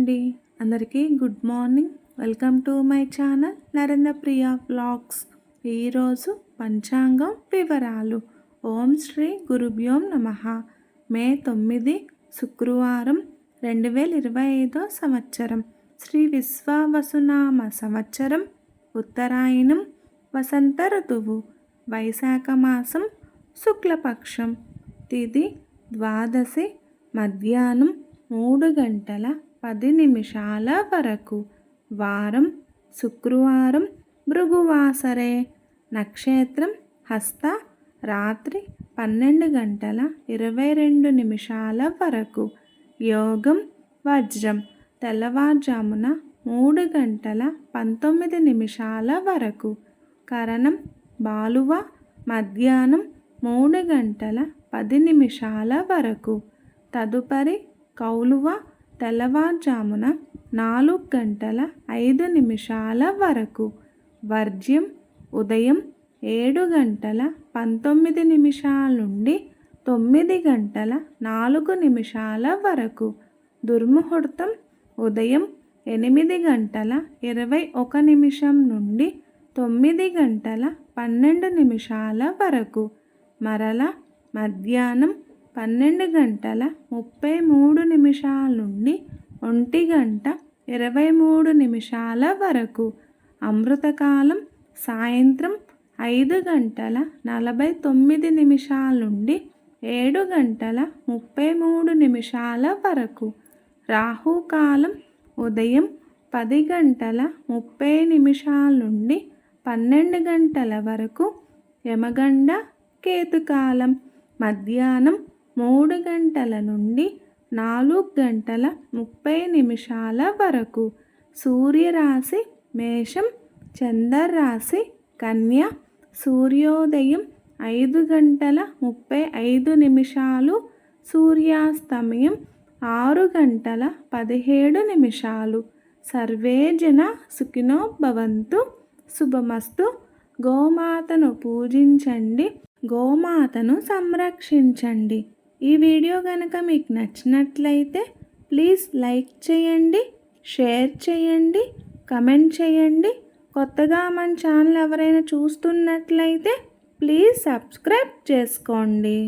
అండి. అందరికీ good morning. Welcome to my channel Narendra Priya vlogs. ఈరోజు పంచాంగం వివరాలు. ఓం శ్రీ గురుభ్యోం నమః. మే 9 శుక్రవారం 2025 సంవత్సరం. శ్రీ విశ్వావసునామ సంవత్సరం. ఉత్తరాయణం. వసంత ఋతువు. వైశాఖ మాసం. శుక్లపక్షం. తిథి ద్వాదశి. మధ్యాహ్నం 3:10 వరకు. వారం శుక్రవారం. భృగువాసరే. నక్షత్రం హస్త. రాత్రి 12:22 వరకు. యోగం వజ్రం. తెల్లవారుజామున 3:19 వరకు. కరణం బాలువ. మధ్యాహ్నం 3:10 వరకు. తదుపరి కౌలువ. తెల్లవారుజామున 4:05 వరకు. వర్జ్యం ఉదయం 7:19 నుండి 9:04 వరకు. దుర్ముహూర్తం ఉదయం 8:21 నుండి 9:12 వరకు. మరల మధ్యాహ్నం 12:33 నుండి 1:23 వరకు. అమృతకాలం సాయంత్రం 5:49 నుండి 7:33 వరకు. రాహుకాలం ఉదయం 10:30 నుండి 12 వరకు. యమగండ కేతుకాలం మధ్యాహ్నం 3 నుండి 4:30 వరకు. సూర్యరాశి మేషం. చంద్రరాశి కన్య. సూర్యోదయం 5:35. సూర్యాస్తమయం 6:17. సర్వే జన సుఖినో భవంతు. శుభమస్తు. గోమాతను పూజించండి. గోమాతను సంరక్షించండి. ఈ వీడియో కనుక మీకు నచ్చినట్లయితే ప్లీజ్ లైక్ చేయండి, షేర్ చేయండి, కమెంట్ చేయండి. కొత్తగా మన ఛానల్ ఎవరైనా చూస్తున్నట్లయితే ప్లీజ్ సబ్స్క్రైబ్ చేసుకోండి.